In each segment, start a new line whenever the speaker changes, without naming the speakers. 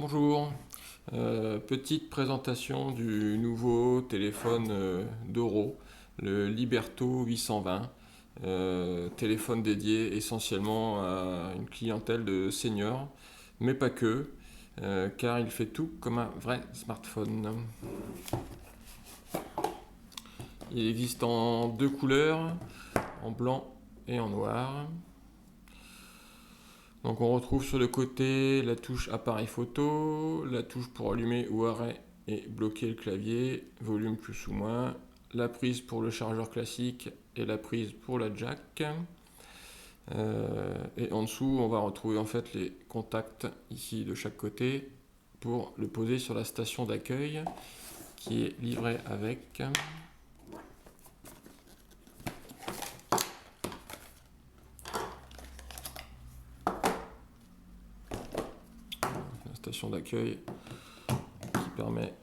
Bonjour, petite présentation du nouveau téléphone Doro, le Liberto 820, téléphone dédié essentiellement à une clientèle de seniors, mais pas que, car il fait tout comme un vrai smartphone. Il existe en deux couleurs, en blanc et en noir. Donc on retrouve sur le côté la touche appareil photo, la touche pour allumer ou arrêt et bloquer le clavier, volume plus ou moins, la prise pour le chargeur classique et la prise pour la jack. Et en dessous on va retrouver en fait les contacts ici de chaque côté pour le poser sur la station d'accueil qui est livrée avec. La station d'accueil qui permet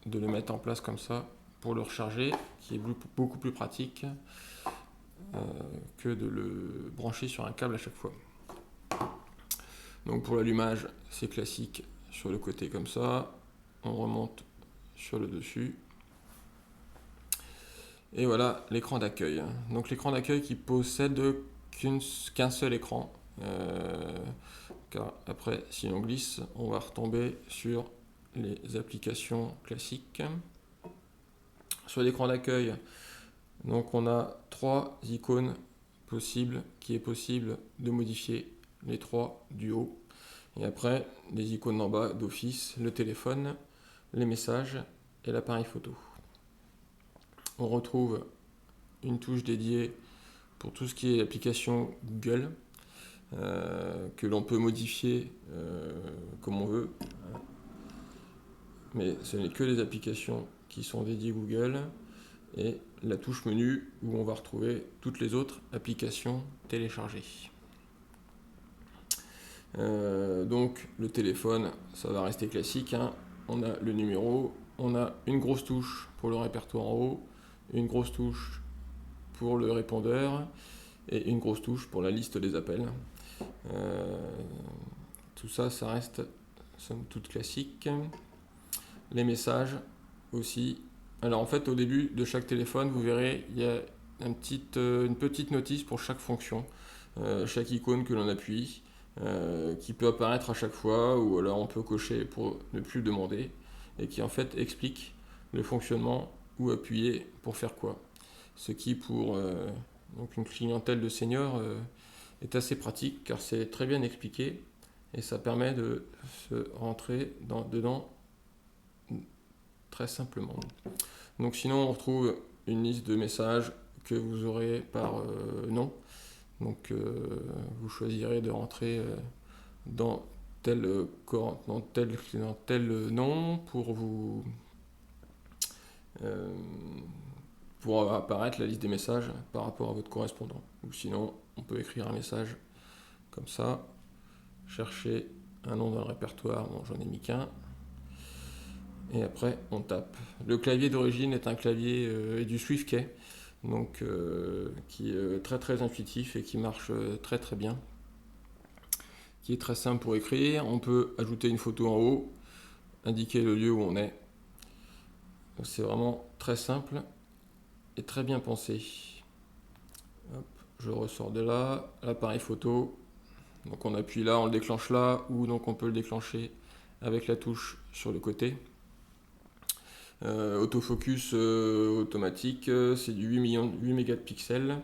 de le mettre en place comme ça pour le recharger, qui est beaucoup plus pratique que de le brancher sur un câble à chaque fois. Donc pour l'allumage, c'est classique sur le côté comme ça, on remonte sur le dessus. Et voilà l'écran d'accueil. Donc l'écran d'accueil qui possède qu'un seul écran. Car après, si on glisse, on va retomber sur les applications classiques. Sur l'écran d'accueil, donc on a trois icônes possibles qui est possible de modifier les trois du haut. Et après, les icônes d'en bas d'office, le téléphone, les messages et l'appareil photo. On retrouve une touche dédiée pour tout ce qui est application Google, que l'on peut modifier comme on veut. Mais ce n'est que les applications qui sont dédiées Google et la touche menu où on va retrouver toutes les autres applications téléchargées. Donc le téléphone, ça va rester classique, hein. On a le numéro, on a une grosse touche pour le répertoire en haut, une grosse touche pour le répondeur et une grosse touche pour la liste des appels. Tout ça, ça reste somme toute classique. Les messages aussi. Alors en fait, au début de chaque téléphone, vous verrez, il y a une petite notice pour chaque fonction, chaque icône que l'on appuie, qui peut apparaître à chaque fois, ou alors on peut cocher pour ne plus demander, et qui en fait explique le fonctionnement ou appuyer pour faire quoi. Ce qui pour donc une clientèle de seniors est assez pratique car c'est très bien expliqué et ça permet de se rentrer dedans très simplement. Donc sinon on retrouve une liste de messages que vous aurez par nom. Donc vous choisirez de rentrer dans tel nom pour apparaître la liste des messages par rapport à votre correspondant. Ou sinon on peut écrire un message comme ça, chercher un nom dans le répertoire, bon j'en ai mis qu'un, et après on tape. Le clavier d'origine est un clavier du SwiftKey, donc qui est très très intuitif et qui marche très très bien, qui est très simple pour écrire. On peut ajouter une photo en haut, indiquer le lieu où on est. Donc c'est vraiment très simple et très bien pensé. Hop, je ressors de là, l'appareil photo. Donc on appuie là, on le déclenche là, ou donc on peut le déclencher avec la touche sur le côté. Autofocus automatique, c'est du 8 mégapixels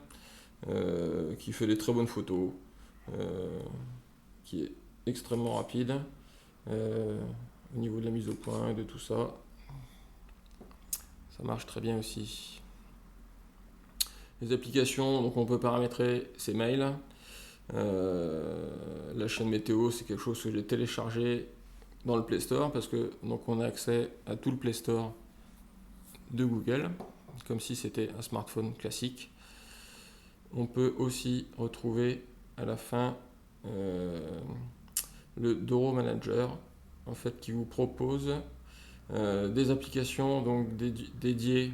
qui fait des très bonnes photos, qui est extrêmement rapide au niveau de la mise au point et de tout ça. Ça marche très bien aussi. Les applications, donc on peut paramétrer ses mails. La chaîne météo, c'est quelque chose que j'ai téléchargé dans le Play Store parce que donc on a accès à tout le Play Store de Google, comme si c'était un smartphone classique. On peut aussi retrouver à la fin le Doro Manager, en fait, qui vous propose des applications donc dédiées.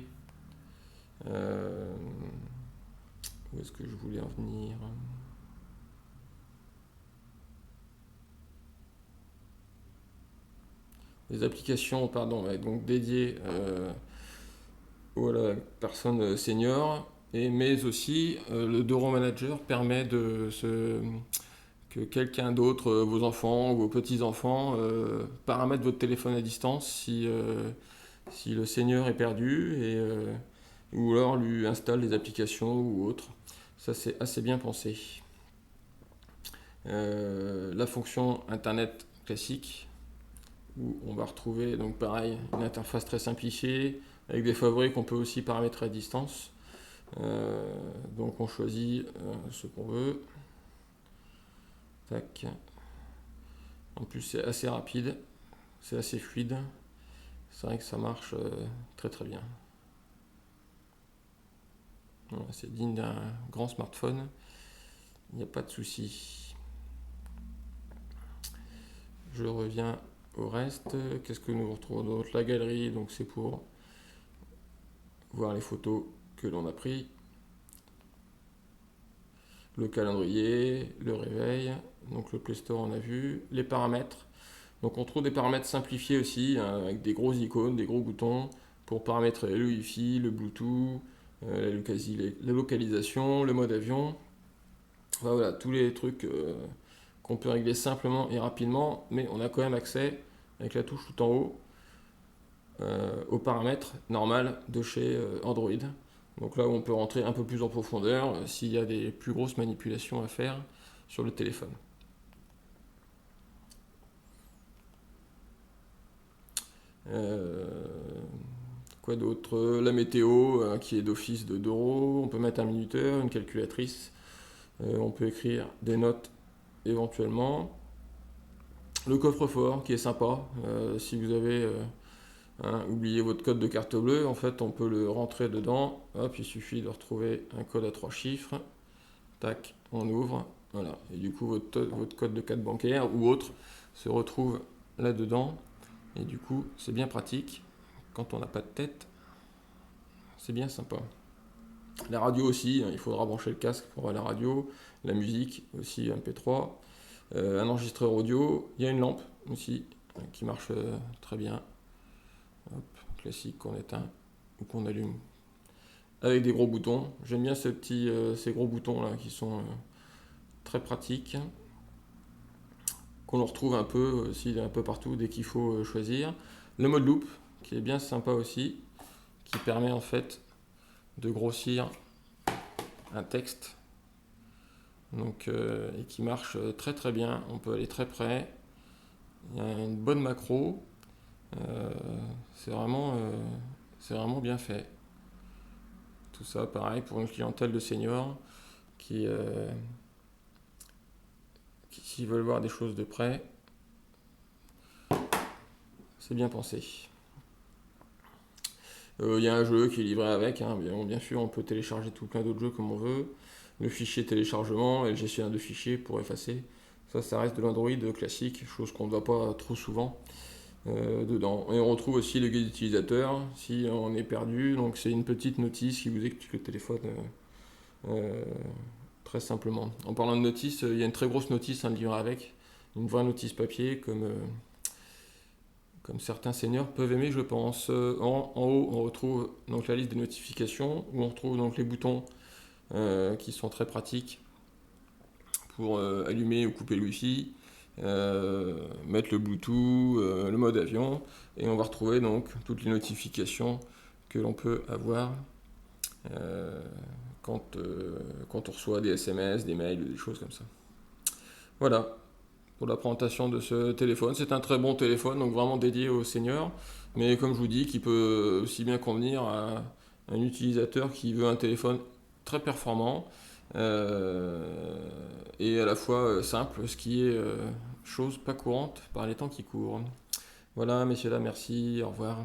Où est-ce que je voulais en venir? les applications pardon, ouais, donc dédiées aux personnes seniors, mais aussi le Doro Manager permet que quelqu'un d'autre, vos enfants ou vos petits-enfants, paramètre votre téléphone à distance si le senior est perdu ou alors lui installe des applications ou autres. Ça c'est assez bien pensé. La fonction Internet classique où on va retrouver donc pareil une interface très simplifiée avec des favoris qu'on peut aussi paramétrer à distance. Donc on choisit ce qu'on veut. Tac. En plus c'est assez rapide, c'est assez fluide. C'est vrai que ça marche très très bien. Voilà, c'est digne d'un grand smartphone, il n'y a pas de souci. Je reviens au reste. Qu'est-ce que nous retrouvons d'autre? La galerie, donc c'est pour voir les photos que l'on a pris. Le calendrier, le réveil, donc le Play Store on a vu. Les paramètres, donc on trouve des paramètres simplifiés aussi, hein, avec des grosses icônes, des gros boutons pour paramétrer le Wi-Fi, le Bluetooth, la localisation, le mode avion. Enfin, voilà, tous les trucs qu'on peut régler simplement et rapidement, mais on a quand même accès avec la touche tout en haut aux paramètres normal de chez Android. Donc là où on peut rentrer un peu plus en profondeur s'il y a des plus grosses manipulations à faire sur le téléphone. Quoi d'autre? La météo qui est d'office de Doro. On peut mettre un minuteur, une calculatrice. On peut écrire des notes éventuellement. Le coffre-fort qui est sympa. Si vous avez oublié votre code de carte bleue, en fait on peut le rentrer dedans. Hop, il suffit de retrouver un code à 3 chiffres. Tac, on ouvre. Voilà. Et du coup votre code de carte bancaire ou autre se retrouve là-dedans. Et du coup c'est bien pratique. Quand on n'a pas de tête, c'est bien sympa. La radio aussi, il faudra brancher le casque pour la radio. La musique aussi, MP3. Un enregistreur audio. Il y a une lampe aussi qui marche très bien. Hop, classique qu'on éteint ou qu'on allume. Avec des gros boutons. J'aime bien ces gros boutons là qui sont très pratiques. Qu'on retrouve un peu aussi un peu partout dès qu'il faut choisir. Le mode loop qui est bien sympa aussi. Qui permet en fait de grossir un texte donc, et qui marche très très bien. On peut aller très près. Il y a une bonne macro. C'est vraiment bien fait. Tout ça pareil pour une clientèle de seniors qui s'ils veulent voir des choses de près, c'est bien pensé. Il y a un jeu qui est livré avec, hein. Bien sûr on peut télécharger tout plein d'autres jeux comme on veut. Le fichier téléchargement et le gestionnaire de fichiers pour effacer. Ça reste de l'Android classique, chose qu'on ne voit pas trop souvent dedans. Et on retrouve aussi le guide utilisateur si on est perdu. Donc c'est une petite notice qui vous explique le téléphone très simplement. En parlant de notice, il y a une très grosse notice à livrer avec, une vraie notice papier comme certains seniors peuvent aimer, je pense. En haut, on retrouve donc la liste des notifications, où on retrouve donc les boutons qui sont très pratiques pour allumer ou couper le Wi-Fi, mettre le Bluetooth, le mode avion, et on va retrouver donc toutes les notifications que l'on peut avoir quand on reçoit des SMS, des mails, des choses comme ça. Voilà pour la présentation de ce téléphone. C'est un très bon téléphone, donc vraiment dédié aux seniors, mais comme je vous dis, qui peut aussi bien convenir à un utilisateur qui veut un téléphone très performant et à la fois simple, ce qui est chose pas courante par les temps qui courent. Voilà, messieurs, là, merci, au revoir.